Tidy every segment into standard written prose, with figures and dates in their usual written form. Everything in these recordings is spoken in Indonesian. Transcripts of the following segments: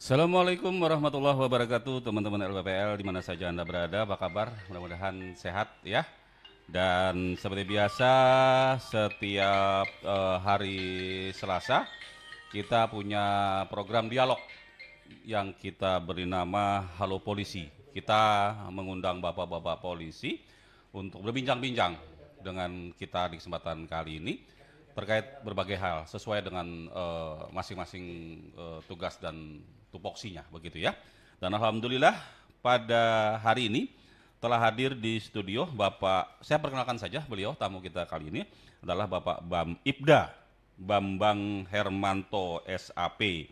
Assalamualaikum warahmatullahi wabarakatuh, teman-teman LPPL di mana saja Anda berada, apa kabar? Mudah-mudahan sehat ya. Dan seperti biasa setiap hari Selasa kita punya program dialog yang kita beri nama Halo Polisi. Kita mengundang bapak-bapak polisi untuk berbincang-bincang dengan kita di kesempatan kali ini terkait berbagai hal sesuai dengan masing-masing tugas dan tupoksinya begitu ya. Dan alhamdulillah pada hari ini telah hadir di studio Bapak, saya perkenalkan saja beliau tamu kita kali ini adalah Bapak Bam Ibda Bambang Hermanto SAP.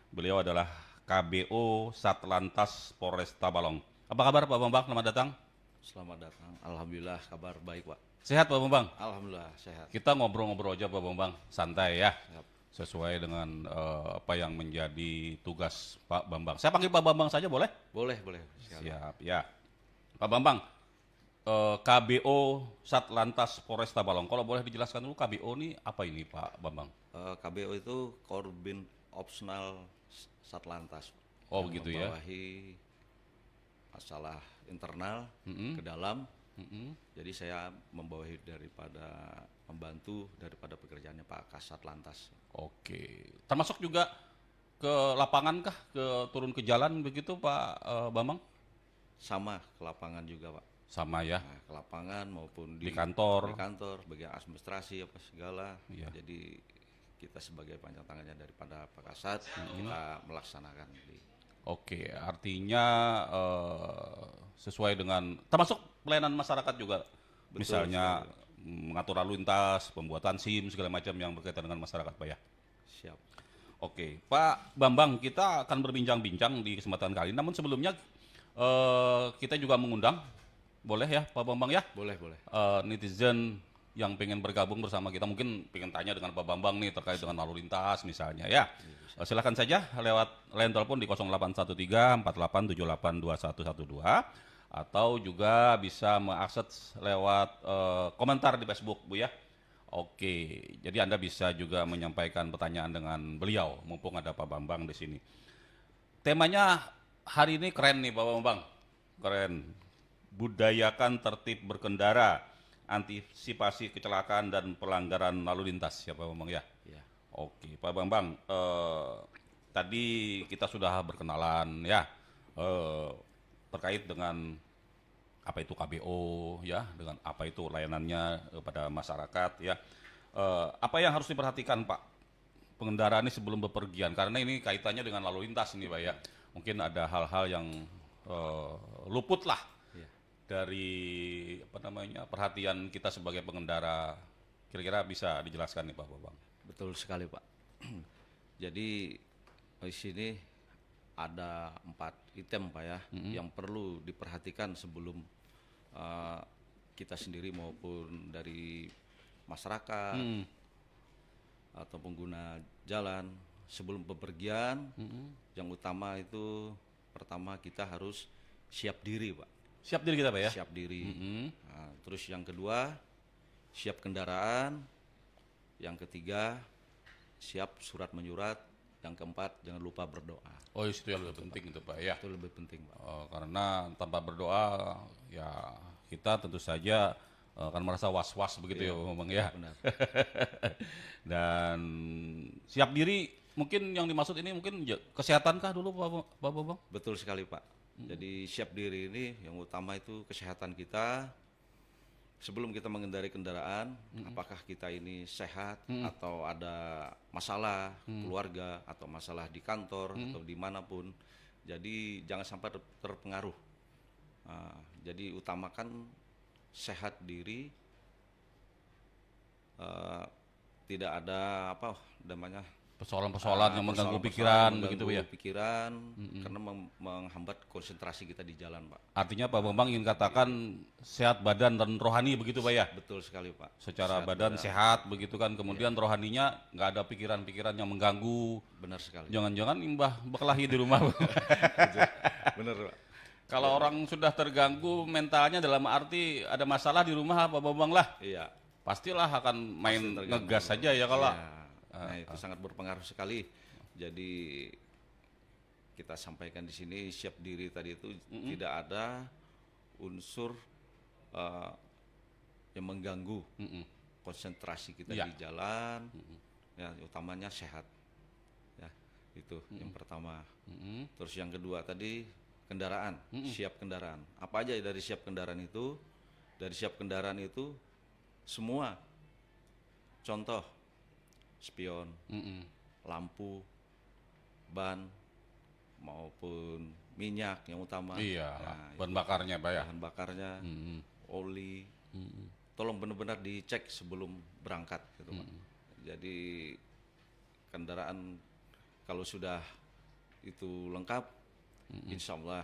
Beliau adalah KBO Satlantas Polresta Balong. Apa kabar Pak Bambang? Selamat datang. Selamat datang. Alhamdulillah kabar baik, Pak. Sehat Pak Bambang? Alhamdulillah sehat. Kita ngobrol-ngobrol aja Pak Bambang, santai ya. Siap. Sesuai dengan apa yang menjadi tugas Pak Bambang. Saya panggil Pak Bambang saja boleh? Boleh. Siap ya. Pak Bambang, KBO Satlantas Polresta Balong. Kalau boleh dijelaskan dulu KBO ini apa ini Pak Bambang? KBO itu Korbin Opsional Satlantas. Oh yang begitu ya. membawahi masalah internal ke dalam. Jadi saya membawahi membantu daripada pekerjaannya Pak Kasat Lantas. Oke. Termasuk juga ke lapangan kah? Turun ke jalan begitu Pak Bambang? Sama ke lapangan juga, Pak. Sama ya. Nah, ke lapangan maupun Di kantor. di kantor, bagian administrasi apa segala. Iya. Jadi kita sebagai panjang tangannya daripada Pak Kasat, kita melaksanakan Oke, artinya sesuai dengan termasuk pelayanan masyarakat juga. Betul Misalnya mengatur lalu lintas, pembuatan SIM segala macam yang berkaitan dengan masyarakat, Pak ya. siap. Oke, Pak Bambang, kita akan berbincang-bincang di kesempatan kali ini. Namun sebelumnya kita juga mengundang, boleh ya Pak Bambang ya, Boleh. netizen yang pengen bergabung bersama kita, mungkin pengen tanya dengan Pak Bambang nih terkait dengan lalu lintas misalnya ya. Silakan saja lewat line telepon di 0813 4878 2112 atau juga bisa mengakses lewat komentar di Facebook Bu ya. Oke, jadi Anda bisa juga menyampaikan pertanyaan dengan beliau mumpung ada Pak Bambang di sini. Temanya hari ini keren nih Pak Bambang. Keren. Budayakan tertib berkendara, antisipasi kecelakaan dan pelanggaran lalu lintas ya Pak Bambang ya. Ya. Oke, Pak Bambang, tadi kita sudah berkenalan ya terkait dengan apa itu KBO ya, dengan apa itu layanannya kepada masyarakat ya. Apa yang harus diperhatikan Pak pengendara ini sebelum bepergian? Karena ini kaitannya dengan lalu lintas ini Pak ya. Mungkin ada hal-hal yang luput lah Ya. dari apa namanya perhatian kita sebagai pengendara. Kira-kira bisa dijelaskan nih Pak Bambang? Betul sekali, Pak. Jadi di sini ada 4 item, Pak ya, yang perlu diperhatikan sebelum kita sendiri maupun dari masyarakat atau pengguna jalan sebelum bepergian. Yang utama itu pertama kita harus siap diri, Pak. Siap diri kita Pak ya? Siap diri. Nah, terus yang kedua siap kendaraan. Yang ketiga siap surat menyurat. Yang keempat jangan lupa berdoa. Oh itu yang lebih penting itu Pak ya. Itu lebih penting, Pak. Karena tanpa berdoa ya kita tentu saja akan merasa was-was begitu ya Bambang ya. Benar. Dan siap diri mungkin yang dimaksud ini mungkin kesehatankah dulu Pak Bambang? Betul sekali, Pak. Jadi siap diri ini yang utama itu kesehatan kita. Sebelum kita mengendarai kendaraan, apakah kita ini sehat atau ada masalah keluarga atau masalah di kantor atau dimanapun. Jadi jangan sampai terpengaruh. Jadi utamakan sehat diri, tidak ada apa namanya Persoalan-persoalan yang mengganggu persoalan-persoalan pikiran begitu mengganggu ya. pikiran, karena menghambat konsentrasi kita di jalan, Pak. Artinya Pak Bambang ingin katakan sehat badan dan rohani begitu Pak ya. Betul sekali, Pak. Secara Sehat badan sehat begitu kan, kemudian rohaninya nggak ada pikiran-pikiran yang mengganggu. benar sekali. Jangan-jangan imbah berkelahi di rumah. Benar, Pak. Kalau orang sudah terganggu mentalnya dalam arti ada masalah di rumah Pak Bambang lah, Iya. pastilah akan main terganggu. ngegas saja ya kalau Iya. Nah, itu sangat berpengaruh sekali. Jadi kita sampaikan di sini, siap diri tadi itu tidak ada unsur eh, yang mengganggu konsentrasi kita Ya. di jalan, ya utamanya sehat, ya itu yang pertama. Terus yang kedua tadi kendaraan, siap kendaraan. Apa aja dari siap kendaraan itu? Dari siap kendaraan itu semua, contoh spion, lampu, ban maupun minyak yang utama. Iya, Nah, bahan bakarnya Pak ya. bahan bakarnya, oli, tolong benar-benar dicek sebelum berangkat gitu Pak. Jadi kendaraan kalau sudah itu lengkap, insya Allah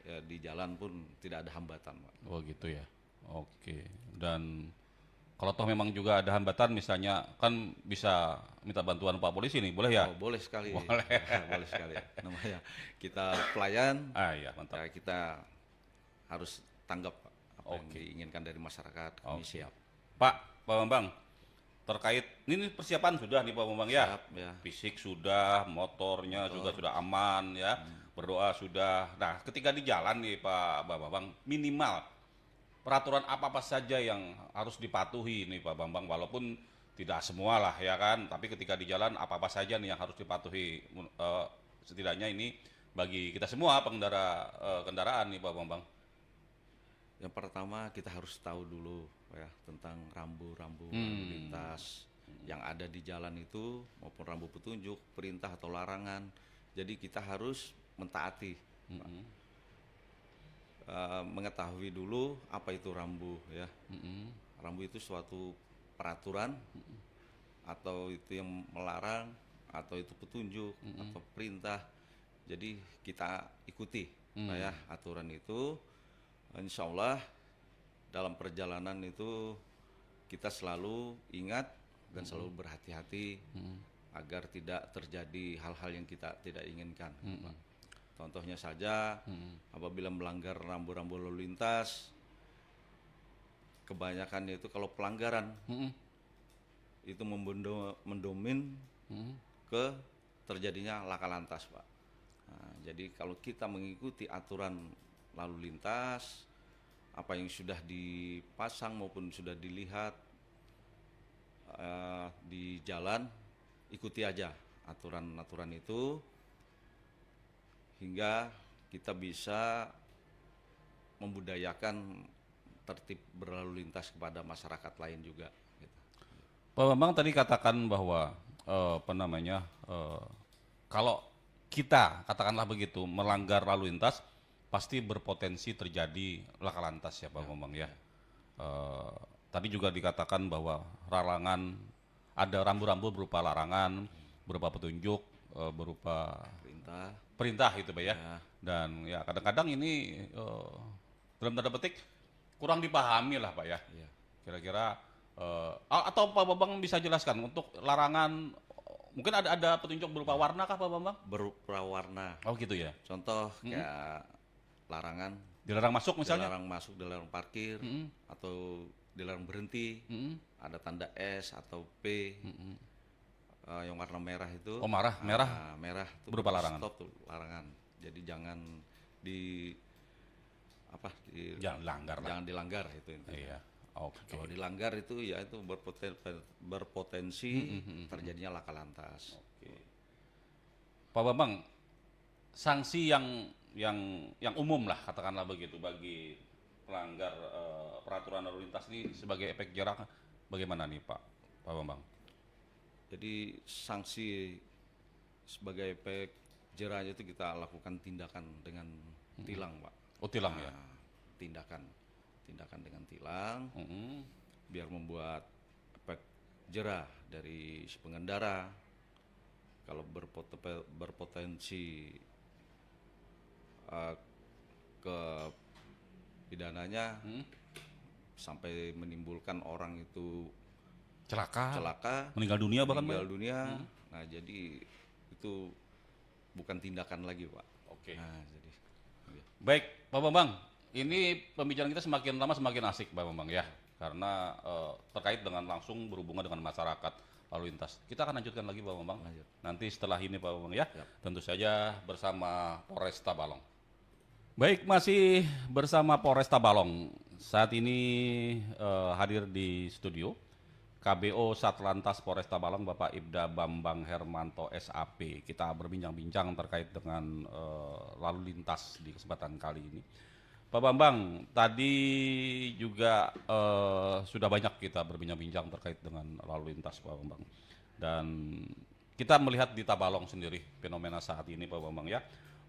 ya di jalan pun tidak ada hambatan Pak. Oh gitu ya. Oke. Dan kalau toh memang juga ada hambatan, misalnya kan bisa minta bantuan Pak Polisi nih, boleh ya? Oh, boleh sekali. Boleh. Boleh sekali. Namanya kita pelayan, Ah iya, mantap. ya kita harus tanggap Pak, apa yang diinginkan dari masyarakat, kami siap. Pak Bambang, terkait ini persiapan sudah nih Pak Bambang ya? Siap, ya. Fisik sudah, motornya juga sudah aman ya, berdoa sudah. Nah, ketika di jalan nih Pak Bambang, minimal peraturan apa-apa saja yang harus dipatuhi nih Pak Bambang, walaupun tidak semua lah ya kan, tapi ketika di jalan apa-apa saja nih yang harus dipatuhi, setidaknya ini bagi kita semua pengendara kendaraan nih Pak Bambang. Yang pertama kita harus tahu dulu ya tentang rambu-rambu lalu lintas yang ada di jalan itu maupun rambu petunjuk, perintah atau larangan. Jadi kita harus mentaati. Mengetahui dulu apa itu rambu ya. Rambu itu suatu peraturan atau itu yang melarang atau itu petunjuk atau perintah. Jadi kita ikuti ya aturan itu. Insya Allah dalam perjalanan itu kita selalu ingat dan selalu berhati-hati agar tidak terjadi hal-hal yang kita tidak inginkan. Contohnya saja apabila melanggar rambu-rambu lalu lintas, kebanyakan itu kalau pelanggaran itu mendomin ke terjadinya laka lantas Pak. Nah, jadi kalau kita mengikuti aturan lalu lintas, apa yang sudah dipasang maupun sudah dilihat di jalan, ikuti aja aturan-aturan itu hingga kita bisa membudayakan tertib berlalu lintas kepada masyarakat lain juga. Gitu. Pak Bambang tadi katakan bahwa kalau kita katakanlah begitu melanggar lalu lintas pasti berpotensi terjadi laka lantas ya Pak Bambang ya. Tadi juga dikatakan bahwa ada rambu-rambu berupa larangan, berupa petunjuk, berupa perintah itu Pak ya. Dan ya kadang-kadang ini dalam tanda petik kurang dipahami lah Pak ya. Kira-kira atau Pak Bambang bisa jelaskan untuk larangan, mungkin ada petunjuk berupa warna kah Pak Bambang? Berupa warna. Oh gitu ya. Contoh kayak larangan, Dilarang masuk misalnya? dilarang masuk, dilarang parkir, atau dilarang berhenti, ada tanda S atau P, yang warna merah itu. Oh merah. Merah itu Berupa larangan. Stop tuh, larangan. Jadi jangan Jangan dilanggar lah. jangan dilanggar itu intinya. Iya. Oke. Kalau dilanggar itu ya itu berpotensi terjadinya laka lantas. Pak Bambang, sanksi yang umum lah katakanlah begitu bagi pelanggar peraturan lalu lintas ini sebagai efek jerah bagaimana nih Pak Bambang? Jadi sanksi sebagai efek jerahnya itu kita lakukan tindakan dengan tilang, Pak. Oh tilang ya? Tindakan dengan tilang, biar membuat efek jerah dari si pengendara. Kalau berpotensi ke pidananya sampai menimbulkan orang itu celaka, meninggal dunia bahkan meninggal dunia. Nah, jadi itu bukan tindakan lagi, Pak. Oke. Nah, jadi ya. Baik, Pak Bambang, ini pembicaraan kita semakin lama semakin asik, Pak Bambang ya, karena terkait dengan langsung berhubungan dengan masyarakat. lalu lintas. Kita akan lanjutkan lagi Pak Bambang. Lanjut. Nanti setelah ini Pak Bambang ya. Siap. Tentu saja bersama Polresta Balong. Baik, masih bersama Polresta Balong. Saat ini hadir di studio KBO Satlantas Polresta Balong Bapak Ibda Bambang Hermanto SAP. Kita berbincang-bincang terkait dengan lalu lintas di kesempatan kali ini. Pak Bambang, tadi juga sudah banyak kita berbincang-bincang terkait dengan lalu lintas Pak Bambang. Dan kita melihat di Tabalong sendiri fenomena saat ini Pak Bambang ya.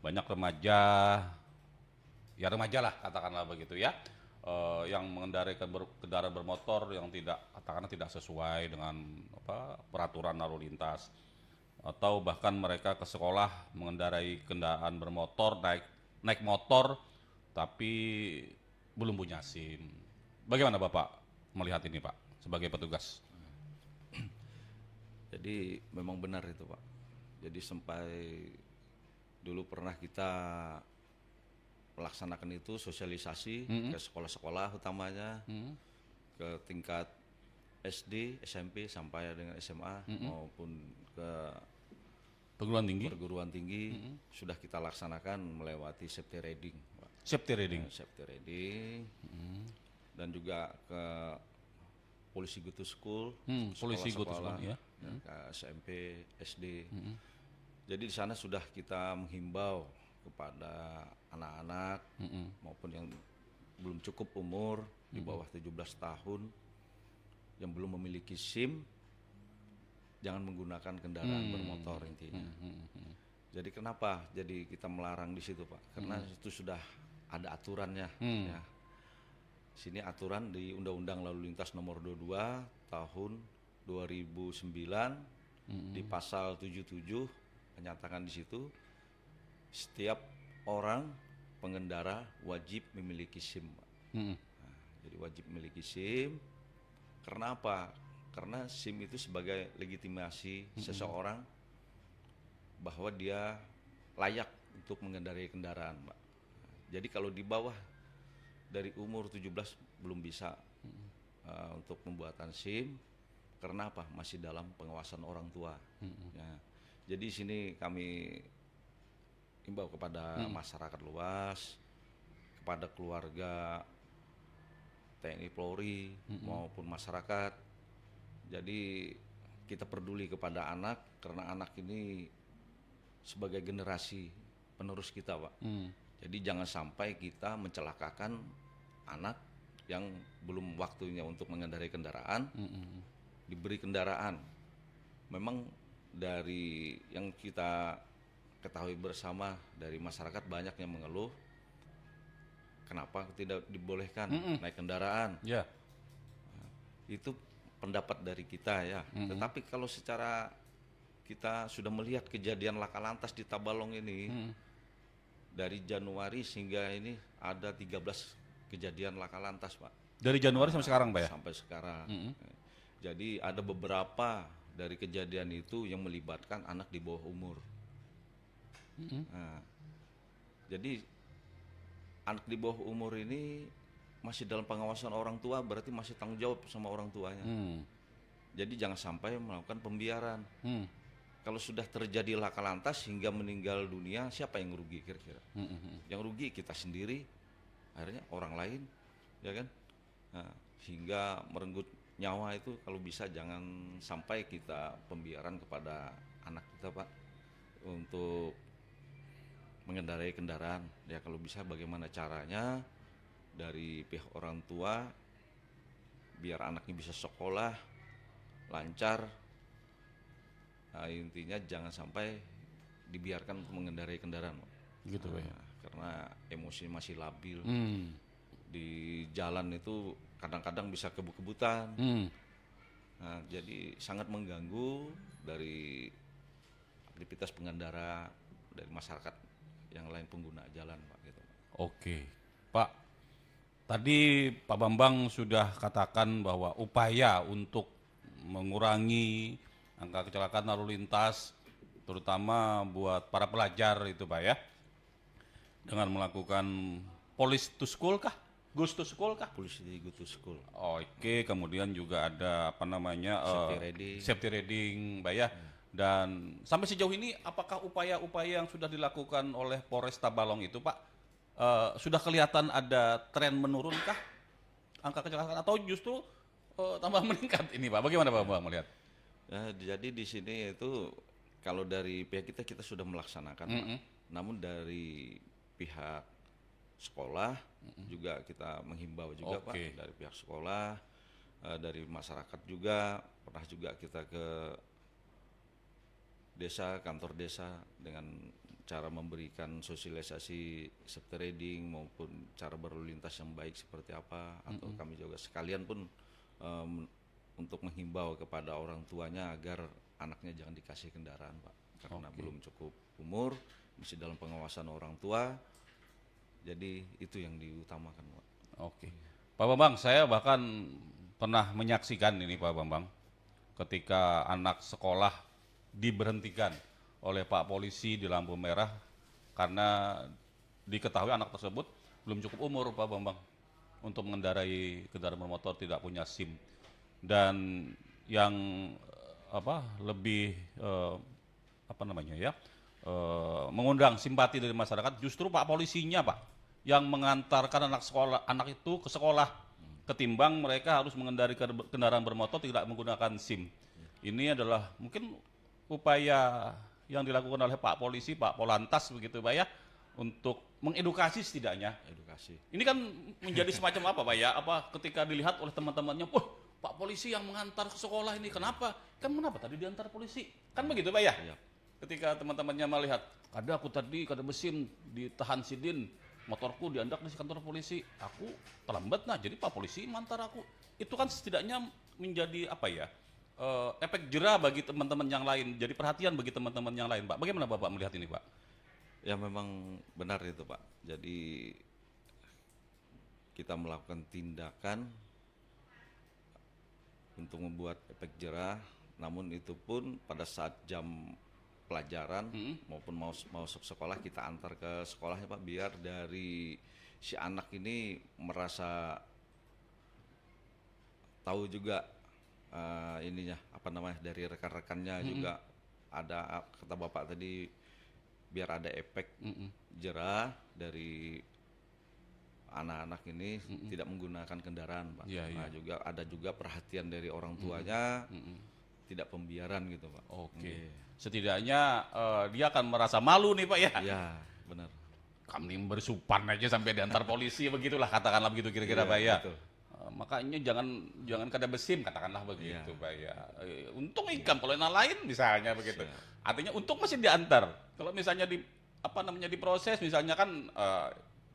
Banyak remaja, ya remaja lah katakanlah begitu ya. Yang mengendarai kendaraan bermotor yang katakanlah tidak sesuai dengan peraturan lalu lintas. Atau bahkan mereka ke sekolah mengendarai kendaraan bermotor, naik motor, tapi belum punya SIM. Bagaimana Bapak melihat ini Pak, sebagai petugas? Jadi memang benar itu Pak. Jadi sampai dulu pernah kita melaksanakan itu sosialisasi ke sekolah-sekolah utamanya, ke tingkat SD, SMP sampai dengan SMA maupun ke perguruan tinggi sudah kita laksanakan melewati safety riding, Pak. Safety riding. Safety riding dan juga ke polisi go to school, polisi go to school, sekolah-sekolah, ya. ke SMP, SD. Jadi di sana sudah kita menghimbau kepada anak-anak maupun yang belum cukup umur di bawah 17 tahun yang belum memiliki SIM, jangan menggunakan kendaraan bermotor intinya. Jadi kenapa? Jadi kita melarang di situ Pak, karena itu sudah ada aturannya. Ya. Sini aturan di Undang-Undang Lalu Lintas Nomor 22 Tahun 2009 di pasal 77 menyatakan di situ setiap orang pengendara wajib memiliki SIM. Nah, jadi wajib memiliki SIM. Karena apa? Karena SIM itu sebagai legitimasi seseorang bahwa dia layak untuk mengendarai kendaraan, Pak. Jadi kalau di bawah dari umur 17 belum bisa untuk pembuatan SIM. Karena apa? Masih dalam pengawasan orang tua. Ya. Jadi sini kami himbau kepada masyarakat luas, kepada keluarga TNI Polri maupun masyarakat. Jadi kita peduli kepada anak karena anak ini sebagai generasi penerus kita, Pak. Jadi jangan sampai kita mencelakakan anak yang belum waktunya untuk mengendarai kendaraan, diberi kendaraan. Memang dari yang kita ketahui bersama dari masyarakat banyak yang mengeluh, kenapa tidak dibolehkan naik kendaraan? Ya. Nah, itu pendapat dari kita ya. Tetapi kalau secara kita sudah melihat kejadian laka lantas di Tabalong ini, dari Januari hingga ini ada 13 kejadian laka lantas, Pak. Dari Januari sampai sekarang, Pak ya? Sampai sekarang. Jadi ada beberapa dari kejadian itu yang melibatkan anak di bawah umur. Nah, jadi anak di bawah umur ini masih dalam pengawasan orang tua, berarti masih tanggung jawab sama orang tuanya. Jadi jangan sampai melakukan pembiaran. Kalau sudah terjadi laka lantas hingga meninggal dunia, siapa yang rugi kira-kira? Yang rugi kita sendiri, akhirnya orang lain, ya kan? Nah, hingga merenggut nyawa itu kalau bisa jangan sampai kita pembiaran kepada anak kita, Pak, untuk mengendarai kendaraan. Ya kalau bisa bagaimana caranya dari pihak orang tua biar anaknya bisa sekolah lancar. Nah, intinya jangan sampai dibiarkan untuk mengendarai kendaraan, Pak. Gitu, Pak. Karena emosi masih labil. Di jalan itu kadang-kadang bisa kebut-kebutan. Nah, jadi sangat mengganggu dari aktivitas pengendara dari masyarakat yang lain pengguna jalan, Pak. Gitu. Oke, Pak. Tadi Pak Bambang sudah katakan bahwa upaya untuk mengurangi angka kecelakaan lalu lintas, terutama buat para pelajar itu, Pak ya, dengan melakukan police to school kah? Goes to School kah? Polisi Go to School. Oke, kemudian juga ada apa namanya Safety Reading. safety reading, Mbak ya. Dan sampai sejauh ini apakah upaya-upaya yang sudah dilakukan oleh Polresta Balong itu, Pak, sudah kelihatan ada tren menurunkah angka kecelakaan atau justru tambah meningkat ini, Pak? Bagaimana Pak melihat? Ya, jadi di sini itu kalau dari pihak kita sudah melaksanakan, Pak. Namun dari pihak sekolah juga kita menghimbau juga, Pak, Oke. dari pihak sekolah, dari masyarakat juga pernah juga kita ke desa, kantor desa dengan cara memberikan sosialisasi safety riding maupun cara berlalu lintas yang baik seperti apa, atau kami juga sekalian pun untuk menghimbau kepada orang tuanya agar anaknya jangan dikasih kendaraan, Pak, karena belum cukup umur, masih dalam pengawasan orang tua. Jadi itu yang diutamakan, Pak. Oke. Pak Bambang, saya bahkan pernah menyaksikan ini Pak Bambang, ketika anak sekolah diberhentikan oleh Pak Polisi di lampu merah karena diketahui anak tersebut belum cukup umur Pak Bambang untuk mengendarai kendaraan bermotor, tidak punya SIM. Dan yang lebih mengundang simpati dari masyarakat justru Pak Polisinya, Pak, yang mengantarkan anak itu ke sekolah ketimbang mereka harus mengendarai kendaraan bermotor tidak menggunakan SIM. Ini adalah mungkin upaya yang dilakukan oleh Pak Polisi, Pak Polantas begitu Pak ya, untuk mengedukasi setidaknya. Edukasi. Ini kan menjadi semacam apa Pak ya? Apa ketika dilihat oleh teman-temannya, wah Pak Polisi yang mengantar ke sekolah ini, kenapa? Kan kenapa tadi diantar polisi? Kan begitu Pak ya? Iya. Ketika teman-temannya melihat, aku tadi besim ditahan sidin, motorku diandak di kantor polisi, aku terlambat, nah jadi Pak Polisi mengantar aku. Itu kan setidaknya menjadi apa ya? Efek jera bagi teman-teman yang lain, jadi perhatian bagi teman-teman yang lain, Pak. Bagaimana Bapak melihat ini, Pak? Ya memang benar itu, Pak. Jadi kita melakukan tindakan untuk membuat efek jerah, namun itu pun pada saat jam pelajaran maupun mau masuk sekolah kita antar ke sekolahnya, Pak, biar dari si anak ini merasa tahu juga dari rekan-rekannya juga ada, kata Bapak tadi, biar ada efek jerah dari anak-anak ini tidak menggunakan kendaraan, Pak. Iya, Nah, juga ada juga perhatian dari orang tuanya, tidak pembiaran gitu, Pak. Oke. Setidaknya dia akan merasa malu nih, Pak ya. Iya, benar. Kami bersupan aja sampai diantar polisi, begitulah katakanlah begitu kira-kira Iya, Pak ya. betul. Makanya jangan kada besim katakanlah begitu Iya. Pak ya. Untung ikan, kalau yang lain misalnya begitu. Siap. Artinya untung masih diantar. Kalau misalnya diproses misalnya kan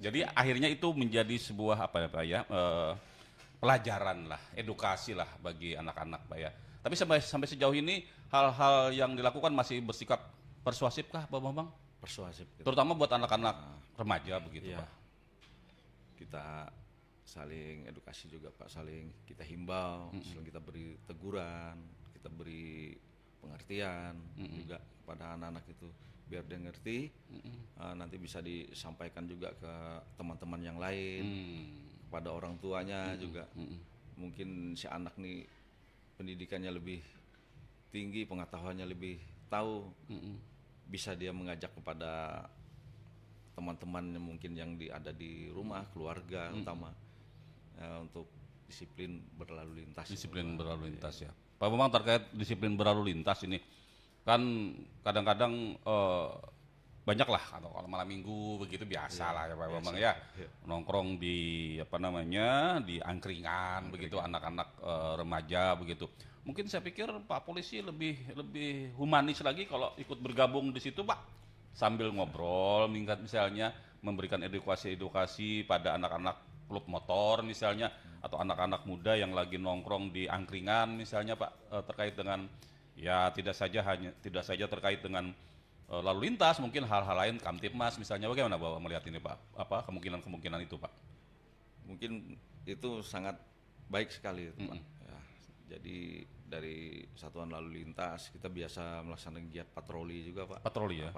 jadi akhirnya itu menjadi sebuah pelajaran lah, edukasi lah bagi anak-anak Pak ya. Tapi sampai sejauh ini hal-hal yang dilakukan masih bersikap persuasif kah Pak Bambang? Persuasif gitu. Terutama buat anak-anak remaja begitu Iya. Pak. Kita saling edukasi juga, Pak, saling kita himbau, saling kita beri teguran, kita beri pengertian juga kepada anak-anak itu biar dia ngerti, nanti bisa disampaikan juga ke teman-teman yang lain, kepada orang tuanya juga. Mungkin si anak nih pendidikannya lebih tinggi, pengetahuannya lebih tahu, bisa dia mengajak kepada teman-teman yang mungkin yang ada di rumah, keluarga utama, untuk disiplin berlalu lintas. Disiplin berlalu lintas ya. Pak Bambang, terkait disiplin berlalu lintas ini kan kadang-kadang banyak lah kalau malam minggu begitu biasa lah ya Pak Bambang ya, nongkrong di di angkringan begitu anak-anak remaja begitu. Mungkin saya pikir Pak Polisi lebih humanis lagi kalau ikut bergabung di situ Pak, sambil ngobrol misalnya memberikan edukasi pada anak-anak klub motor misalnya, atau anak-anak muda yang lagi nongkrong di angkringan misalnya Pak, terkait dengan ya tidak saja terkait dengan lalu lintas, mungkin hal-hal lain Kamtibmas misalnya. Bagaimana Bapak melihat ini Pak? Apa kemungkinan itu Pak? Mungkin itu sangat baik sekali itu, Pak. Ya, jadi dari Satuan Lalu Lintas kita biasa melaksanakan kegiatan patroli juga, Pak. Patroli ya.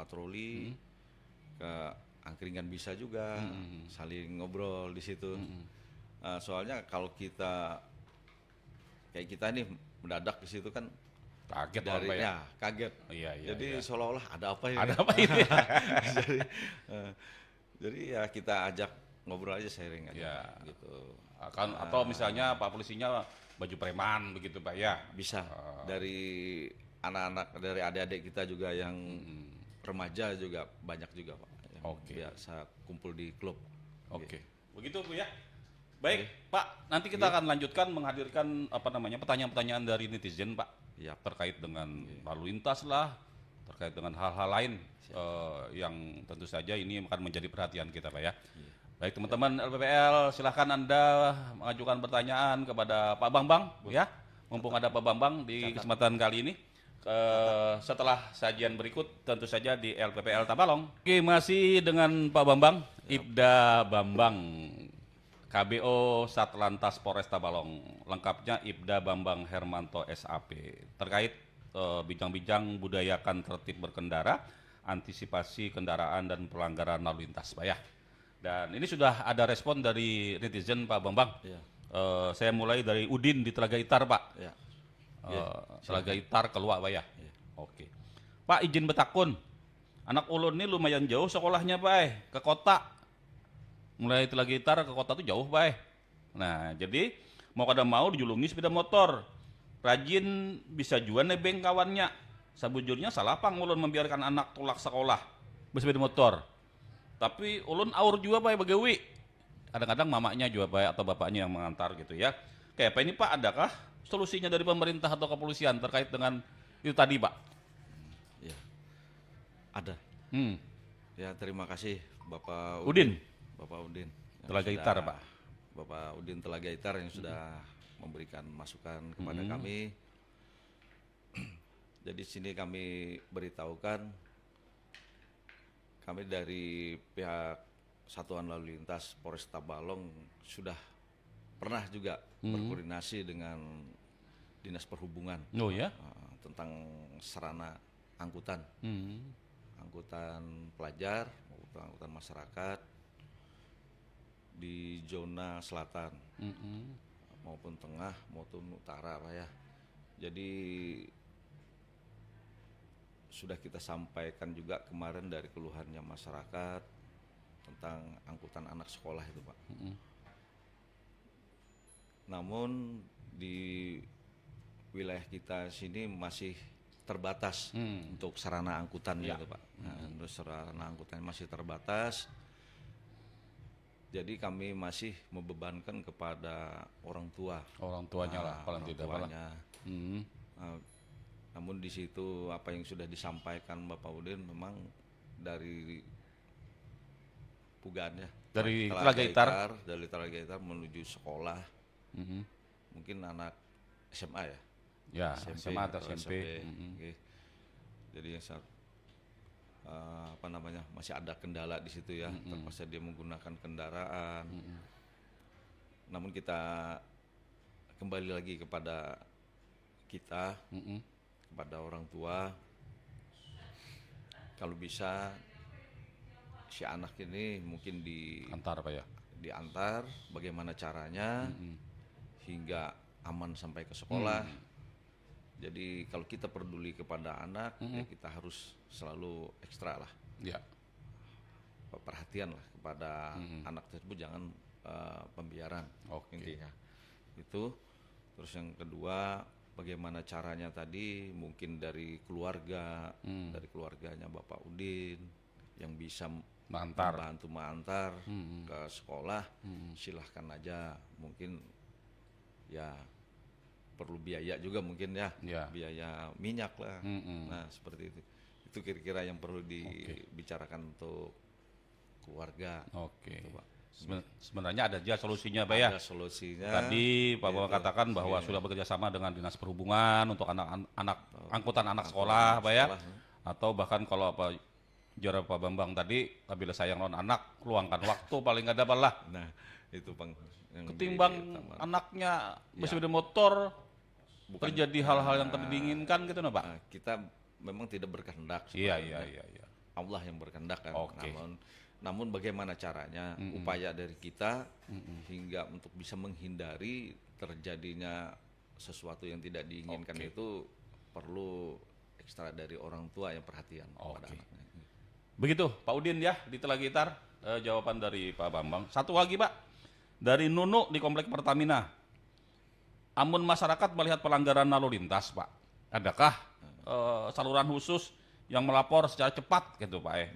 Ke angkringan bisa juga, saling ngobrol di situ. Soalnya kalau kita kayak kita nih mendadak di situ kan Kaget orang dari Pak ya. ya kaget. Iya, iya, Jadi iya. seolah-olah ada apa ini? Ada apa ini? jadi, eh, jadi ya kita ajak ngobrol aja, sharing aja Ya. Pak, gitu. Akan atau misalnya Pak polisinya baju preman begitu Pak ya. Bisa dari anak-anak, dari adik-adik kita juga yang remaja juga banyak juga Pak, yang Oke. biasa kumpul di klub. Oke. Begitu Bu ya. Baik, Pak, nanti kita akan lanjutkan menghadirkan pertanyaan-pertanyaan dari netizen, Pak. Ya, Terkait dengan lalu lintas lah, terkait dengan hal-hal lain yang tentu saja ini akan menjadi perhatian kita, Pak ya. Baik, teman-teman LPPL, silahkan Anda mengajukan pertanyaan kepada Pak Bambang, ya. Mumpung ada Pak Bambang di kesempatan kali ini. Setelah sajian berikut, tentu saja di LPPL Tabalong. Oke, masih dengan Pak Bambang, Ibda Bambang, KBO Satlantas Polres Tabalong, lengkapnya Ibda Bambang Hermanto SAP, terkait bincang-bincang budayakan tertib berkendara, antisipasi kendaraan dan pelanggaran lalu lintas, Pak ya. Dan ini sudah ada respon dari netizen Pak Bambang. Iya. Saya mulai dari Udin di Telaga Itar, Pak. ya. Telaga Itar keluar, Pak ya. Oke. Pak, izin betakun. Anak ulun ini lumayan jauh sekolahnya, Pak, ke kota. Mulai Telaga Itar ke kota tuh jauh, Pak. Nah, jadi mau kada mau dijulungi sepeda motor. Rajin bisa juga nebeng kawannya. Sabujurnya salah pang ulun membiarkan anak tulak sekolah bersepeda motor. Tapi ulun aur juga, Pak, begawi. Kadang-kadang mamanya juga, Pak, atau bapaknya yang mengantar gitu ya. Kayak apa ini, Pak? Adakah solusinya dari pemerintah atau kepolisian terkait dengan itu tadi, Pak? Ya, ada. Hmm. Ya, terima kasih Bapak Udin. Bapak Udin. yang Telaga sudah- Itar, Pak. Bapak Udin Telaga Itar yang sudah memberikan masukan kepada kami. Jadi sini kami beritahukan, kami dari pihak Satuan Lalu Lintas Polres Tabalong sudah pernah juga berkoordinasi dengan Dinas Perhubungan Oh ya? tentang sarana angkutan. Hmm. Angkutan pelajar maupun angkutan masyarakat di zona selatan maupun tengah maupun utara, Pak ya. Jadi sudah kita sampaikan juga kemarin dari keluhannya masyarakat tentang angkutan anak sekolah itu, Pak. Namun di wilayah kita sini masih terbatas untuk sarana angkutan gitu, Pak. Nah, untuk sarana angkutan masih terbatas. Jadi kami masih membebankan kepada orang tua. Orang tuanya lah, paling Orang tidak malah. tuanya. Hmm. Namun di situ apa yang sudah disampaikan Bapak Udin memang dari Pugaan ya. Dari Telaga Itar. Dari Telaga Itar menuju sekolah. Mungkin anak SMA ya. Ya, SMA atau SMP. Oke. Jadi yang masih ada kendala di situ ya, terpaksa dia menggunakan kendaraan. Namun kita kembali lagi kepada kita, kepada orang tua, kalau bisa si anak ini mungkin Antar, Pak ya. diantar, bagaimana caranya hingga aman sampai ke sekolah. Jadi kalau kita peduli kepada anak, ya kita harus selalu ekstra lah, Ya. perhatian lah kepada anak tersebut, jangan pembiaran. Oke. Intinya itu. Terus yang kedua, bagaimana caranya tadi mungkin dari keluarga, dari keluarganya Bapak Udin yang bisa membantu mengantar ke sekolah, silahkan aja. Mungkin ya perlu biaya juga mungkin ya, biaya minyak lah. Nah seperti itu kira-kira yang perlu dibicarakan untuk keluarga. Oke. Sebenarnya ada aja solusinya, Pak ya. Ada solusinya. Tadi Pak Bapak katakan bahwa sudah bekerja sama dengan Dinas Perhubungan untuk anak-anak angkutan anak sekolah, Pak ya. Atau bahkan kalau apa juara Pak Bambang tadi, apabila sayang non anak, luangkan waktu paling ada lah. Nah itu Bang. Yang Ketimbang anaknya bersepeda motor, terjadi hal-hal yang tidak diinginkan gitu, nah, Pak. Nah, kita memang tidak berkehendak. Iya. Allah yang berkehendak kan. Oke. Namun bagaimana caranya, upaya dari kita hingga untuk bisa menghindari terjadinya sesuatu yang tidak diinginkan itu perlu ekstra dari orang tua yang perhatian kepada anaknya. Begitu Pak Udin ya di Telagitar, jawaban dari Pak Bambang. Satu lagi Pak, dari Nunu di Komplek Pertamina. Amun masyarakat melihat pelanggaran lalu lintas Pak, adakah saluran khusus yang melapor secara cepat gitu Pak ya?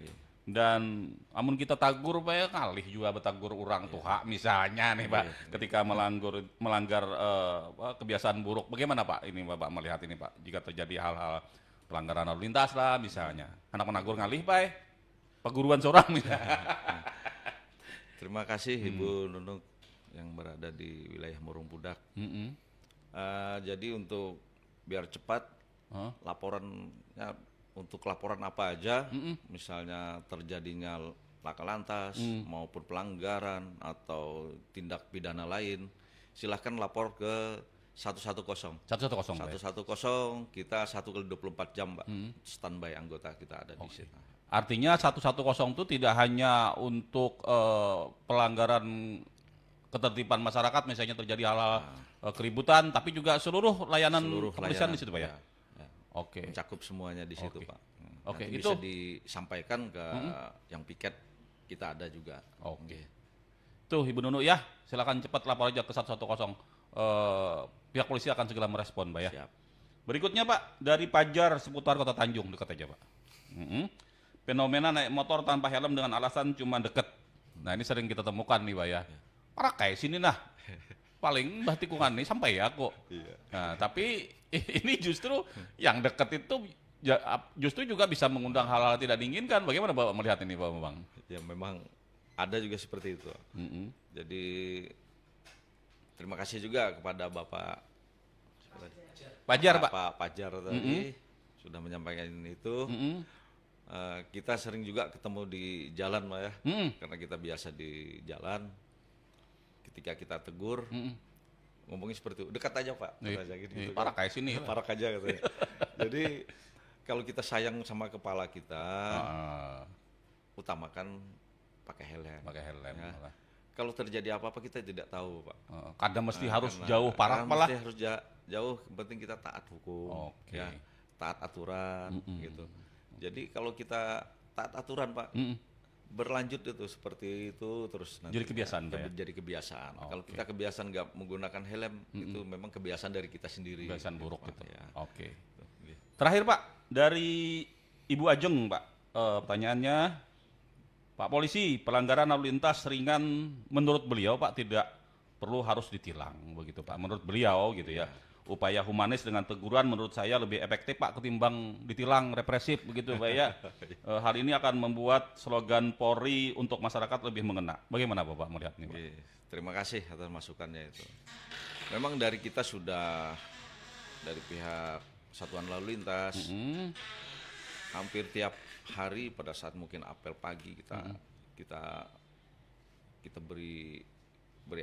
Dan amun kita tagur Pak ya, ngalih juga betagur orang tua misalnya nih Pak, ketika melanggar kebiasaan buruk. Bagaimana Pak ini Bapak melihat ini Pak, jika terjadi hal-hal pelanggaran lalu lintas lah misalnya, anak menagur ngalih Pak ya, perguruan seorang misalnya. Terima kasih Ibu Nunuk yang berada di wilayah Murung Pudak. Jadi untuk biar cepat laporannya, untuk laporan apa aja, misalnya terjadinya laka lantas maupun pelanggaran atau tindak pidana lain, silahkan lapor ke 110. 110 kita 1x24 jam Pak, standby anggota kita ada di situ. Artinya 110 itu tidak hanya untuk pelanggaran ketertiban masyarakat, misalnya terjadi hal-hal keributan, tapi juga seluruh layanan kepolisian di situ Pak ya? Oke. Mencakup semuanya di situ Pak. Oke, itu bisa disampaikan ke yang piket, kita ada juga. Oke. Tuh Ibu Nunu ya, silakan cepat lapor aja ke 110. Pihak polisi akan segera merespon Pak ya. Siap. Berikutnya Pak, dari Pajar seputar Kota Tanjung, dekat aja Pak. Fenomena naik motor tanpa helm dengan alasan cuma deket. Nah ini sering kita temukan nih Pak ya. Para kayak sini nah, paling bah tikungan nih sampai ya kok. Nah tapi ini justru yang deket itu justru juga bisa mengundang hal-hal tidak diinginkan. Bagaimana Bapak melihat ini Pak Bang? Ya memang ada juga seperti itu. Jadi terima kasih juga kepada Bapak Pajar Pak. Pak Pajar tadi sudah menyampaikan itu. Kita sering juga ketemu di jalan Pak ya, karena kita biasa di jalan. Ketika kita tegur, ngomongnya seperti itu, dekat aja Pak, gitu. Parah kayak sini. Parah aja katanya. Jadi kalau kita sayang sama kepala kita, utamakan pakai helm. Ya. Kalau terjadi apa-apa kita tidak tahu Pak. Kadang mesti harus jauh parah malah. Mesti harus jauh, yang penting kita taat hukum, ya, taat aturan, gitu. Jadi kalau kita taat aturan Pak, berlanjut itu seperti itu terus nanti jadi kebiasaan Pak ya? Jadi kebiasaan. Kalau kita kebiasaan nggak menggunakan helm, itu memang kebiasaan dari kita sendiri. Kebiasaan buruk Pak, gitu. ya. Oke. Terakhir Pak, dari Ibu Ajeng Pak, pertanyaannya, Pak Polisi, pelanggaran lalu lintas ringan menurut beliau Pak tidak perlu harus ditilang begitu Pak. Menurut beliau gitu ya. Upaya humanis dengan teguran menurut saya lebih efektif Pak ketimbang ditilang represif begitu Pak ya. Hal ini akan membuat slogan Polri untuk masyarakat lebih mengena. Bagaimana Bapak melihat ini Pak? Terima kasih atas masukannya itu. Memang dari kita sudah, dari pihak Satuan Lalu Lintas, hampir tiap hari pada saat mungkin apel pagi kita beri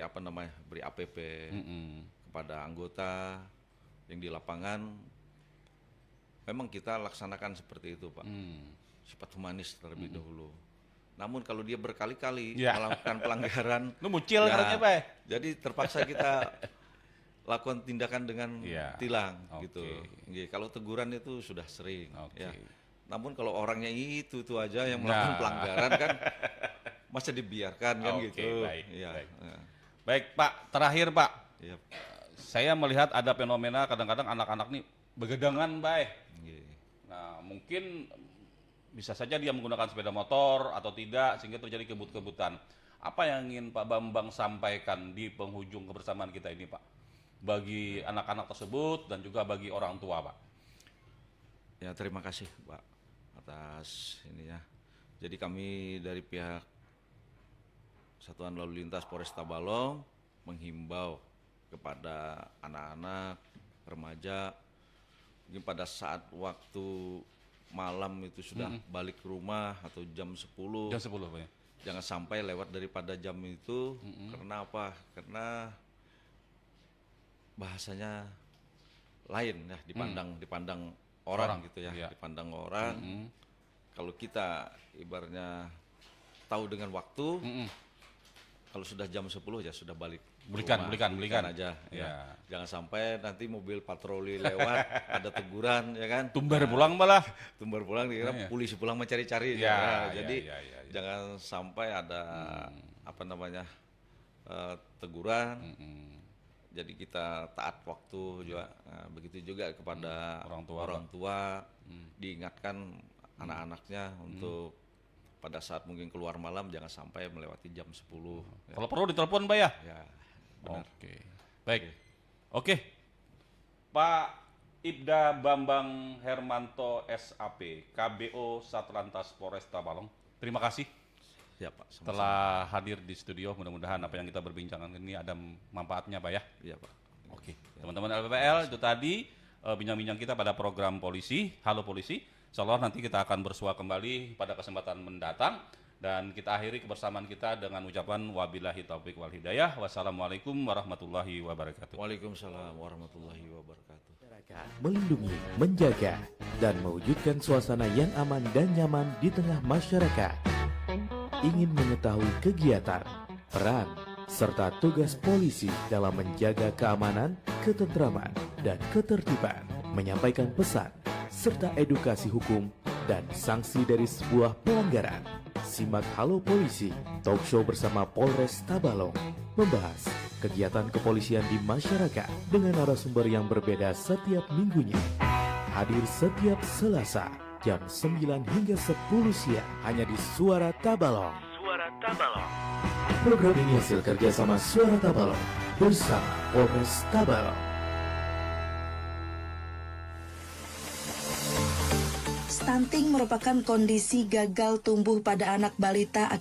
apa namanya, beri APP kepada anggota yang di lapangan. Memang kita laksanakan seperti itu Pak, sifat humanis terlebih dahulu. Namun kalau dia berkali-kali melakukan pelanggaran, muncul karena Pak. Jadi terpaksa kita lakukan tindakan dengan tilang gitu. Kalau teguran itu sudah sering. Ya. Namun kalau orangnya itu aja yang melakukan pelanggaran kan masa dibiarkan kan gitu. Baik Pak, terakhir Pak. Saya melihat ada fenomena kadang-kadang anak-anak nih begedangan baik. Nah mungkin bisa saja dia menggunakan sepeda motor atau tidak sehingga terjadi kebut-kebutan. Apa yang ingin Pak Bambang sampaikan di penghujung kebersamaan kita ini Pak? Bagi anak-anak tersebut dan juga bagi orang tua Pak. Ya terima kasih Pak atas ininya. Jadi kami dari pihak Satuan Lalu Lintas Polresta Balong menghimbau kepada anak-anak, remaja, mungkin pada saat waktu malam itu sudah balik ke rumah atau jam 10. Jam 10 Pak ya. Jangan sampai lewat daripada jam itu. Karena apa? Karena bahasanya lain ya, dipandang orang gitu ya, dipandang orang. Kalau kita ibaratnya tahu dengan waktu. Mm-mm. Kalau sudah jam 10 ya sudah balik. Belikan aja. Ya. Ya. Jangan sampai nanti mobil patroli lewat ada teguran ya kan. Tumbar pulang malah. Tumbar pulang dikira Iya. polisi pulang mencari-cari. Ya, Jadi ya. jangan sampai ada apa namanya teguran. Jadi kita taat waktu juga. Nah, begitu juga kepada orang tua diingatkan anak-anaknya untuk pada saat mungkin keluar malam jangan sampai melewati jam 10. Ya. Kalau perlu ditelepon, Pak ya? Ya, benar. Oke. Baik. Oke. Pak Ibda Bambang Hermanto SAP, KBO Satlantas Polres Tabalong. Terima kasih Ya, Pak. Sama-sama. telah hadir di studio. Mudah-mudahan apa yang kita berbincangkan ini ada manfaatnya, Pak ya. Iya, Pak. Oke. Teman-teman LPPL, itu tadi bincang-bincang kita pada program Polisi, Halo Polisi. Insya Allah nanti kita akan bersua kembali pada kesempatan mendatang. Dan kita akhiri kebersamaan kita dengan ucapan wabillahi taufik wal hidayah. Wassalamualaikum warahmatullahi wabarakatuh. Waalaikumsalam warahmatullahi wabarakatuh. Melindungi, menjaga, dan mewujudkan suasana yang aman dan nyaman di tengah masyarakat. Ingin mengetahui kegiatan, peran, serta tugas polisi dalam menjaga keamanan, ketentraman, dan ketertiban, menyampaikan pesan, serta edukasi hukum dan sanksi dari sebuah pelanggaran. Simak Halo Polisi, talk show bersama Polres Tabalong, membahas kegiatan kepolisian di masyarakat dengan narasumber yang berbeda setiap minggunya. Hadir setiap Selasa, jam 9 hingga 10 siang, hanya di Suara Tabalong. Suara Tabalong. Program ini hasil kerjasama Suara Tabalong bersama Polres Tabalong. Stunting merupakan kondisi gagal tumbuh pada anak balita